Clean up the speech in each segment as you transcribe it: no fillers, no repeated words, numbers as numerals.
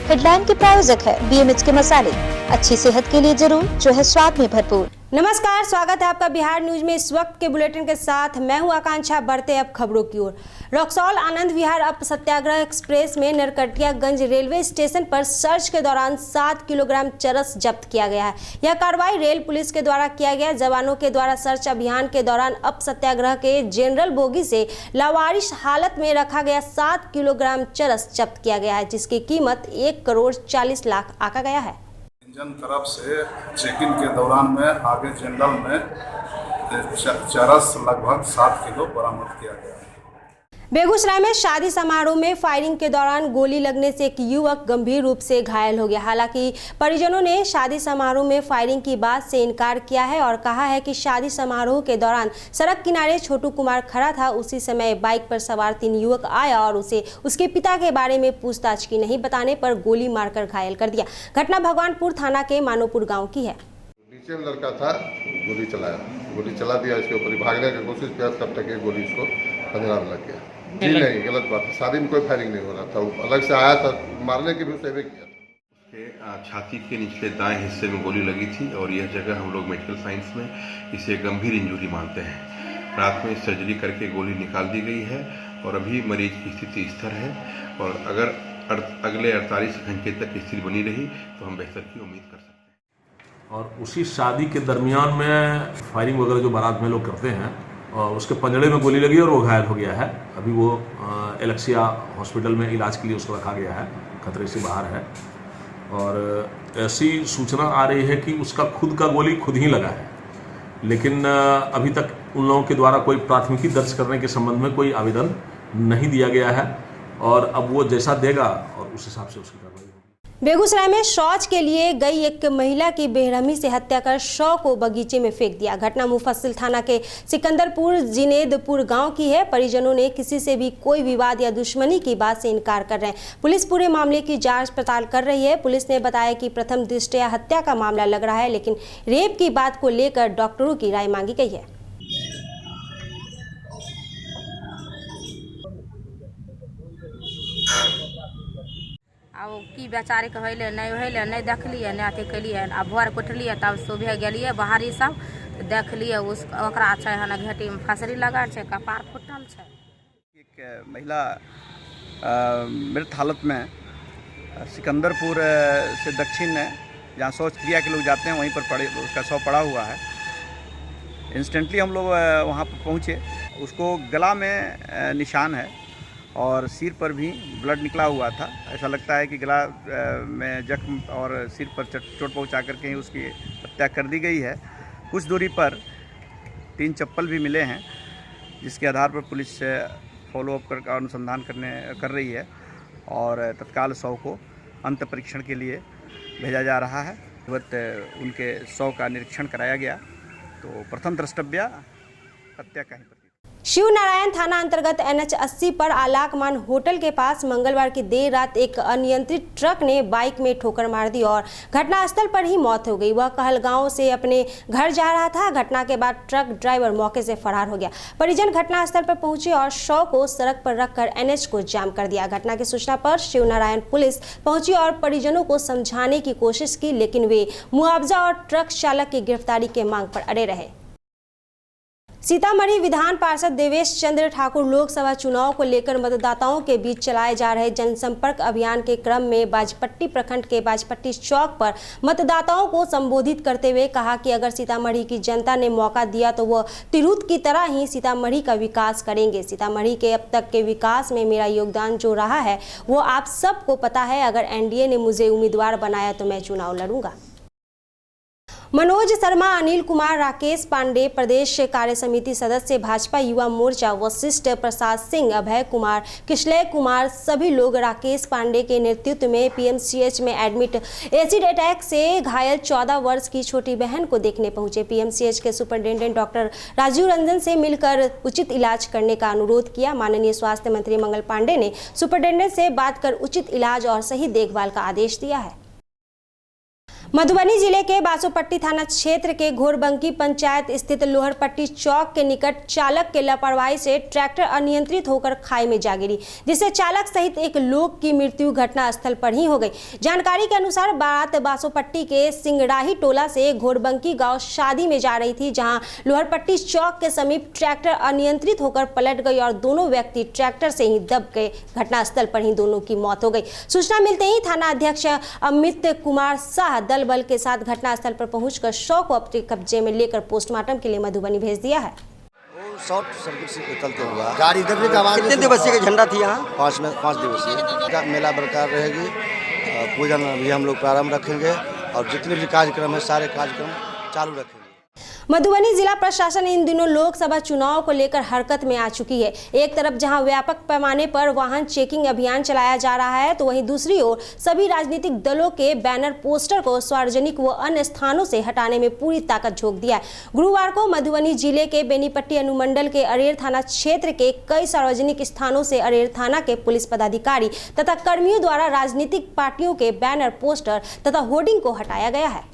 Headline के प्रायोजक है BMH के मसाले, अच्छी सेहत के लिए जरूर, जो है स्वाद में भरपूर। नमस्कार, स्वागत है आपका बिहार न्यूज में। इस वक्त के बुलेटिन के साथ मैं हूं आकांक्षा। बढ़ते अब खबरों की ओर। रक्सौल आनंद विहार अप सत्याग्रह एक्सप्रेस में नरकटियागंज रेलवे स्टेशन पर सर्च के दौरान 7 किलोग्राम चरस जब्त किया गया है। यह कार्रवाई रेल पुलिस के द्वारा किया गया। जवानों के द्वारा सर्च अभियान के दौरान अप सत्याग्रह के जनरल बोगी से लावारिश हालत में रखा गया 7 किलोग्राम चरस जब्त किया गया है, जिसकी कीमत 1,40 लाख आका गया है। इंजन तरफ से चेकिंग के दौरान में आगे जनरल में चरस लगभग 7 किलो बरामद किया गया है। बेगूसराय में शादी समारोह में फायरिंग के दौरान गोली लगने से एक युवक गंभीर रूप से घायल हो गया। हालांकि परिजनों ने शादी समारोह में फायरिंग की बात से इनकार किया है और कहा है कि शादी समारोह के दौरान सड़क किनारे छोटू कुमार खड़ा था। उसी समय बाइक पर सवार 3 युवक आया और उसे उसके पिता के बारे में पूछताछ की। नहीं बताने पर गोली मारकर घायल कर दिया। घटना भगवानपुर थाना के मानोपुर गाँव की है। नीचे में लड़का था, गोली चला दिया, इसके ऊपर भागने की कोशिश किया, तब तक ये गोली इसको पंजरा में लग गया। जी नहीं, गलत बात है। शादी में कोई फायरिंग नहीं हो रहा था, वो अलग से आया था, मारने की भी उसे किया था। उसके छाती के निचले दाएं हिस्से में गोली लगी थी और यह जगह हम लोग मेडिकल साइंस में इसे गंभीर इंजरी मानते हैं। रात में सर्जरी करके गोली निकाल दी गई है और अभी मरीज की स्थिति स्थिर है और अगर अगले 48 घंटे तक स्थिति बनी रही तो हम बेहतर की उम्मीद कर सकते हैं। और उसी शादी के दरमियान में फायरिंग वगैरह जो बारात में लोग करते हैं और उसके पंजड़े में गोली लगी और वो घायल हो गया है। अभी वो एलेक्सिया हॉस्पिटल में इलाज के लिए उसको रखा गया है, खतरे से बाहर है। और ऐसी सूचना आ रही है कि उसका खुद का गोली खुद ही लगा है, लेकिन अभी तक उन लोगों के द्वारा कोई प्राथमिकी दर्ज करने के संबंध में कोई आवेदन नहीं दिया गया है और अब वो जैसा देगा और उस हिसाब से उसकी कार्रवाई होगी। बेगूसराय में शौच के लिए गई एक महिला की बेरहमी से हत्या कर शव को बगीचे में फेंक दिया। घटना मुफस्सिल थाना के सिकंदरपुर जिनेदपुर गांव की है। परिजनों ने किसी से भी कोई विवाद या दुश्मनी की बात से इनकार कर रहे हैं। पुलिस पूरे मामले की जांच पड़ताल कर रही है। पुलिस ने बताया कि प्रथम दृष्टया हत्या का मामला लग रहा है, लेकिन रेप की बात को लेकर डॉक्टरों की राय मांगी गई है। अब की बेचारे के होइले नहीं देखलिए, नहीं अथी कलिए। अब भोर उठलिए तब सुबह गेलिए बाहरी सब देखलिए ओकरा छै हन घेटी में फसरी लगा छै, कपार फुटल छै। एक महिला मृत हालत में सिकंदरपुर से दक्षिण जहाँ शौच क्रिया के लोग जाते हैं वहीं पर उसका शव पड़ा हुआ है। इंस्टेंटली हम लोग वहाँ पर पहुँचे। उसको गला में निशान है और सिर पर भी ब्लड निकला हुआ था। ऐसा लगता है कि गला में जख्म और सिर पर चोट पहुंचा करके ही उसकी हत्या कर दी गई है। कुछ दूरी पर 3 चप्पल भी मिले हैं, जिसके आधार पर पुलिस फॉलोअप कर अनुसंधान कर रही है और तत्काल शव को अंत परीक्षण के लिए भेजा जा रहा है। उनके शव का निरीक्षण कराया गया तो प्रथम द्रष्टव्य हत्या का ही शिव नारायण थाना अंतर्गत NH 80 पर आलाकमान होटल के पास मंगलवार की देर रात एक अनियंत्रित ट्रक ने बाइक में ठोकर मार दी और घटनास्थल पर ही मौत हो गई। वह कहलगांव से अपने घर जा रहा था। घटना के बाद ट्रक ड्राइवर मौके से फरार हो गया। परिजन घटनास्थल पर पहुंचे और शव को सड़क पर रखकर NH को जाम कर दिया। घटना की सूचना पर शिव नारायण पुलिस पहुंची और परिजनों को समझाने की कोशिश की, लेकिन वे मुआवजा और ट्रक चालक की गिरफ्तारी के मांग पर अड़े रहे। सीतामढ़ी विधान पार्षद देवेश चंद्र ठाकुर लोकसभा चुनाव को लेकर मतदाताओं के बीच चलाए जा रहे जनसंपर्क अभियान के क्रम में बाजपट्टी प्रखंड के बाजपट्टी चौक पर मतदाताओं को संबोधित करते हुए कहा कि अगर सीतामढ़ी की जनता ने मौका दिया तो वह तिरहुत की तरह ही सीतामढ़ी का विकास करेंगे। सीतामढ़ी के अब तक के विकास में मेरा योगदान जो रहा है वो आप सबको पता है। अगर NDA ने मुझे उम्मीदवार बनाया तो मैं चुनाव लड़ूंगा। मनोज शर्मा, अनिल कुमार, राकेश पांडे, प्रदेश कार्य समिति सदस्य, भाजपा युवा मोर्चा, वशिष्ठ प्रसाद सिंह, अभय कुमार, किशलय कुमार सभी लोग राकेश पांडे के नेतृत्व में PMCH में एडमिट एसिड अटैक से घायल 14 वर्ष की छोटी बहन को देखने पहुंचे। PMCH के सुपरिटेंडेंट डॉक्टर राजीव रंजन से मिलकर उचित इलाज करने का अनुरोध किया। माननीय स्वास्थ्य मंत्री मंगल पांडे ने सुपरिटेंडेंट से बात कर उचित इलाज और सही देखभाल का आदेश दिया है। मधुबनी जिले के बासोपट्टी थाना क्षेत्र के घोरबंकी पंचायत स्थित लोहरपट्टी चौक के निकट चालक के लापरवाही से ट्रैक्टर अनियंत्रित होकर खाई में जा गिरी, जिससे चालक सहित एक लोग की मृत्यु घटनास्थल पर ही हो गई। जानकारी के अनुसार बारात बासोपट्टी के सिंगड़ाही टोला से घोरबंकी गांव शादी में जा रही थी, जहां लोहरपट्टी चौक के समीप ट्रैक्टर अनियंत्रित होकर पलट गई और दोनों व्यक्ति ट्रैक्टर से ही दब गए। घटनास्थल पर ही दोनों की मौत हो गई। सूचना मिलते ही थाना अध्यक्ष अमित कुमार शाह बल के साथ घटनास्थल पर पहुंचकर शव को अपने कब्जे में लेकर पोस्टमार्टम के लिए मधुबनी भेज दिया है। शॉर्ट सर्किट से चलते हुआ गाड़ी दबने का आवाज। कितने दिवसीय का झंडा थी यहाँ? 5 दिवसीय मेला बरकरार रहेगी। पूजन भी हम लोग प्रारंभ रखेंगे और जितने भी कार्यक्रम है सारे कार्यक्रम चालू रखेंगे। मधुबनी जिला प्रशासन इन दिनों लोकसभा चुनाव को लेकर हरकत में आ चुकी है। एक तरफ जहां व्यापक पैमाने पर वाहन चेकिंग अभियान चलाया जा रहा है, तो वहीं दूसरी ओर सभी राजनीतिक दलों के बैनर पोस्टर को सार्वजनिक व अन्य स्थानों से हटाने में पूरी ताकत झोंक दिया है। गुरुवार को मधुबनी जिले के बेनीपट्टी अनुमंडल के अरेर थाना क्षेत्र के कई सार्वजनिक स्थानों से अरेर थाना के पुलिस पदाधिकारी तथा कर्मियों द्वारा राजनीतिक पार्टियों के बैनर पोस्टर तथा होर्डिंग को हटाया गया है।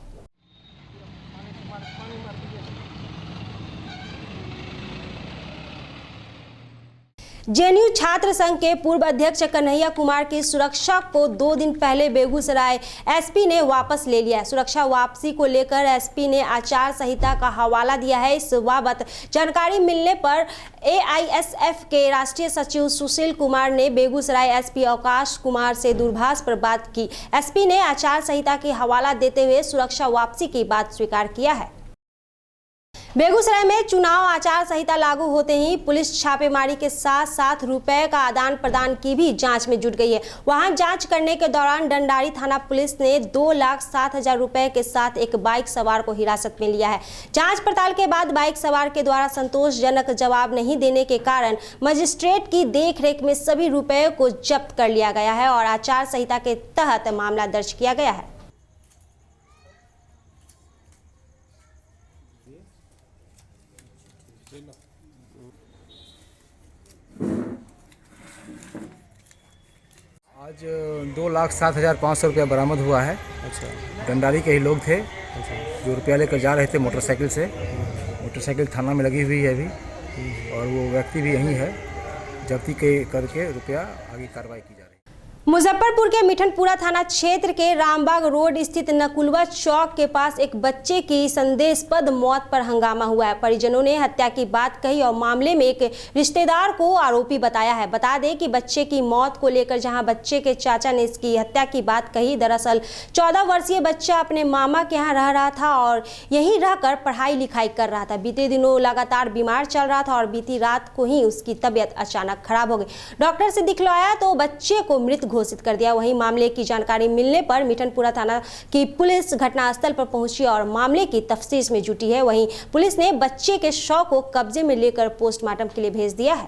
जेएनयू छात्र संघ के पूर्व अध्यक्ष कन्हैया कुमार की सुरक्षा को 2 दिन पहले बेगूसराय एसपी ने वापस ले लिया है। सुरक्षा वापसी को लेकर एसपी ने आचार संहिता का हवाला दिया है। इस बाबत जानकारी मिलने पर एआईएसएफ के राष्ट्रीय सचिव सुशील कुमार ने बेगूसराय एसपी अवकाश कुमार से दूरभाष पर बात की। एसपी ने आचार संहिता की हवाला देते हुए सुरक्षा वापसी की बात स्वीकार किया है। बेगूसराय में चुनाव आचार संहिता लागू होते ही पुलिस छापेमारी के साथ साथ रुपए का आदान प्रदान की भी जांच में जुट गई है। वहां जांच करने के दौरान डंडारी थाना पुलिस ने 2,07,000 रुपए के साथ एक बाइक सवार को हिरासत में लिया है। जांच पड़ताल के बाद बाइक सवार के द्वारा संतोषजनक जवाब नहीं देने के कारण मजिस्ट्रेट की देखरेख में सभी रुपए को जब्त कर लिया गया है और आचार संहिता के तहत मामला दर्ज किया गया है। आज 2,07,500 रुपया बरामद हुआ है। अच्छा, डंडारी के ही लोग थे। अच्छा, जो रुपया लेकर जा रहे थे मोटरसाइकिल से। मोटरसाइकिल थाना में लगी हुई है अभी और वो व्यक्ति भी यहीं है। जब्ती करके रुपया आगे कार्रवाई की जा रही है। मुजफ्फरपुर के मिठनपुरा थाना क्षेत्र के रामबाग रोड स्थित नकुलवा चौक के पास एक बच्चे की संदेहास्पद मौत पर हंगामा हुआ है। परिजनों ने हत्या की बात कही और मामले में एक रिश्तेदार को आरोपी बताया है। बता दें कि बच्चे की मौत को लेकर जहां बच्चे के चाचा ने इसकी हत्या की बात कही, दरअसल 14 वर्षीय बच्चा अपने मामा के यहाँ रह रहा था और यहीं रहकर पढ़ाई लिखाई कर रहा था। बीते दिनों लगातार बीमार चल रहा था और बीती रात को ही उसकी तबीयत अचानक खराब हो गई। डॉक्टर से दिखलाया तो बच्चे को मृत घोषित कर दिया। वहीं मामले की जानकारी मिलने पर मिठनपुरा थाना की पुलिस घटनास्थल पर पहुंची और मामले की तफ्तीश में जुटी है। वहीं पुलिस ने बच्चे के शव को कब्जे में लेकर पोस्टमार्टम के लिए भेज दिया है।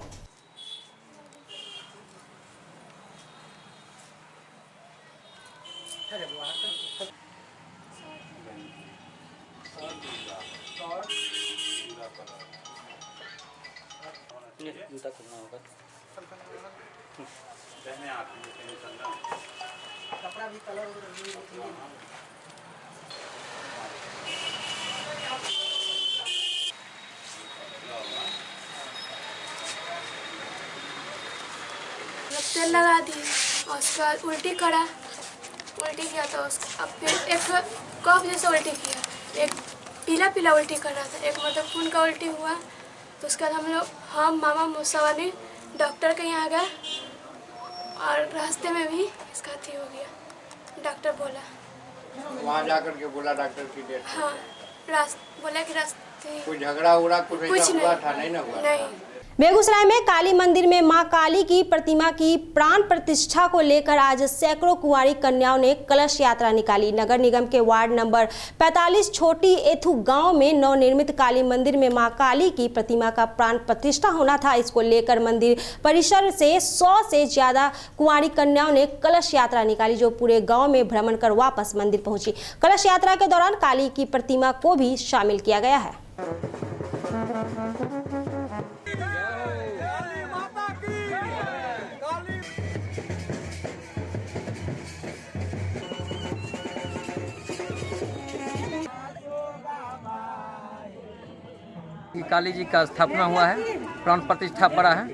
कपड़ा भी कलर तेल लगा दी और उसके बाद उल्टी किया तो अब फिर एक कफ जैसा उल्टी किया, एक पीला पीला उल्टी कर रहा था, एक मतलब खून का उल्टी हुआ। तो उसके बाद हम मामा मुसवानी डॉक्टर के यहाँ गए और रास्ते में भी इसका हो गया। डॉक्टर बोला वहाँ जाकर के बोला डॉक्टर की डेट। हाँ, बोला कि रास्ते कोई झगड़ा उगड़ा कुछ हुआ था? नहीं ना हुआ। नहीं। बेगूसराय में काली मंदिर में मां काली की प्रतिमा की प्राण प्रतिष्ठा को लेकर आज सैकड़ों कुंवारी कन्याओं ने कलश यात्रा निकाली। नगर निगम के वार्ड नंबर 45 छोटी एथू गांव में नवनिर्मित काली मंदिर में मां काली की प्रतिमा का प्राण प्रतिष्ठा होना था। इसको लेकर मंदिर परिसर से 100 से ज्यादा कुंवारी कन्याओं ने कलश यात्रा निकाली, जो पूरे गाँव में भ्रमण कर वापस मंदिर पहुंची। कलश यात्रा के दौरान काली की प्रतिमा को भी शामिल किया गया है। काली जी का स्थापना हुआ है, प्राण प्रतिष्ठा पड़ा है,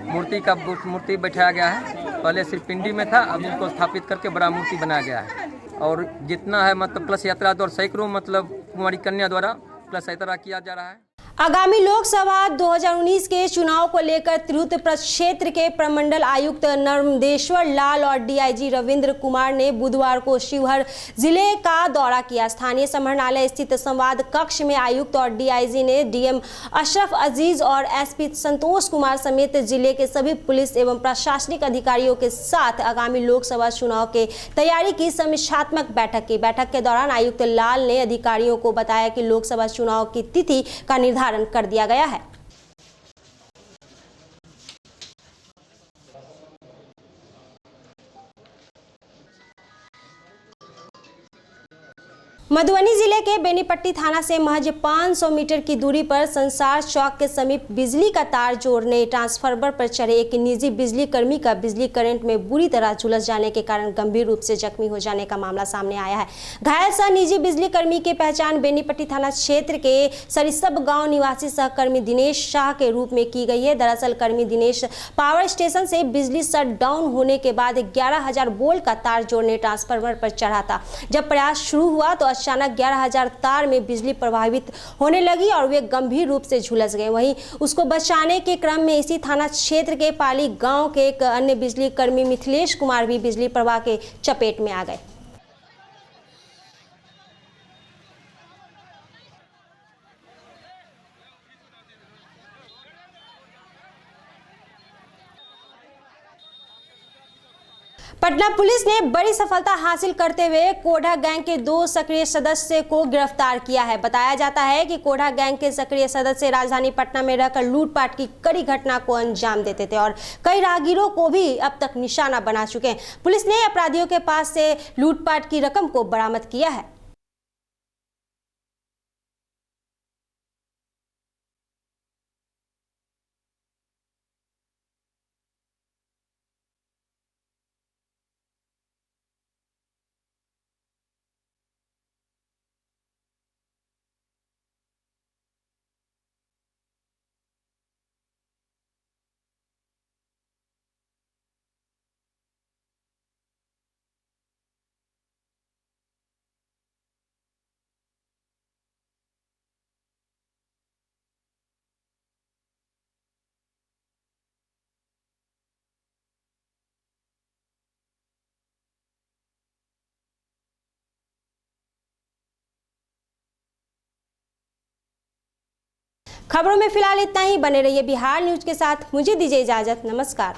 मूर्ति बैठाया गया है। पहले सिर्फ पिंडी में था, अब इनको स्थापित करके बड़ा मूर्ति बनाया गया है। और जितना है मतलब कलश यात्रा द्वारा सैकड़ों मतलब कुमारी कन्या द्वारा कलश यात्रा किया जा रहा है। आगामी लोकसभा 2019 के चुनाव को लेकर तिरहुत प्रक्षेत्र के प्रमंडल आयुक्त नर्मदेश्वर लाल और डीआईजी रविंद्र कुमार ने बुधवार को शिवहर जिले का दौरा किया। स्थानीय समाहरणालय स्थित संवाद कक्ष में आयुक्त और डीआईजी ने डीएम अशरफ अजीज और एसपी संतोष कुमार समेत जिले के सभी पुलिस एवं प्रशासनिक अधिकारियों के साथ आगामी लोकसभा चुनाव के तैयारी की समीक्षात्मक बैठक की। बैठक के दौरान आयुक्त लाल ने अधिकारियों को बताया कि लोकसभा चुनाव की तिथि का निर्धारण कर दिया गया है। मधुबनी जिले के बेनीपट्टी थाना से महज 500 मीटर की दूरी पर संसार चौक के समीप बिजली का तार जोड़ने ट्रांसफार्मर पर चढ़े एक निजी बिजली कर्मी का बिजली करंट में बुरी तरह झुलस जाने के कारण गंभीर रूप से जख्मी हो जाने का मामला सामने आया है। घायल सह निजी बिजली कर्मी की पहचान बेनीपट्टी थाना क्षेत्र के सरिसब गांव निवासी सहकर्मी दिनेश शाह के रूप में की गई है। दरअसल कर्मी दिनेश पावर स्टेशन से बिजली शट डाउन होने के बाद 11,000 वोल्ट का तार जोड़ने ट्रांसफार्मर पर चढ़ा था। जब प्रयास शुरू हुआ तो अचानक 11,000 तार में बिजली प्रभावित होने लगी और वे गंभीर रूप से झुलस गए। वहीं उसको बचाने के क्रम में इसी थाना क्षेत्र के पाली गांव के एक अन्य बिजली कर्मी मिथिलेश कुमार भी बिजली प्रवाह के चपेट में आ गए। पटना पुलिस ने बड़ी सफलता हासिल करते हुए कोढ़ा गैंग के 2 सक्रिय सदस्य को गिरफ्तार किया है। बताया जाता है कि कोढ़ा गैंग के सक्रिय सदस्य राजधानी पटना में रहकर लूटपाट की कड़ी घटना को अंजाम देते थे और कई राहगीरों को भी अब तक निशाना बना चुके हैं। पुलिस ने अपराधियों के पास से लूटपाट की रकम को बरामद किया है। खबरों में फिलहाल इतना ही। बने रहिए बिहार न्यूज के साथ। मुझे दीजिए इजाजत। नमस्कार।